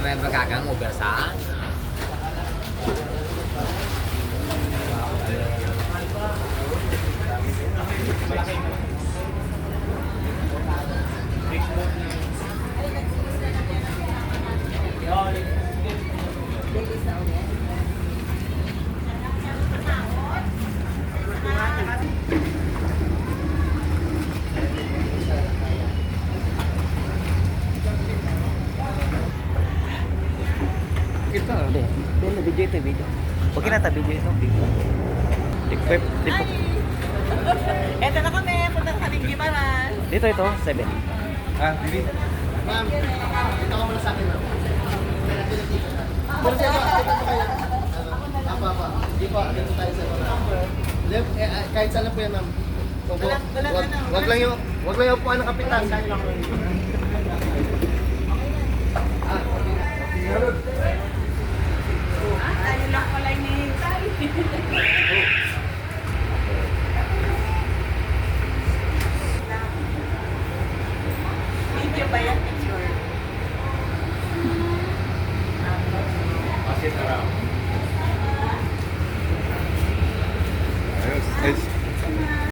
may magkagang over sa? Ito. Hindi, video ito, video. Huwag na ta video ito. Equip. Eto na kami, punta sa kaming Gimaran. Dito ito, 7. Ah, Bibi. Ma'am, ito ka muna sa akin, ma'am. Pero siya, ito pa kayo. Apa. Di pa, dito tayo sa mga. Kahit saan na po yan, ma'am. Wag lang yung upuan ng kapitan. Tayo lang pala hinihintay. Video ba yan? Picture. Kasi sarap.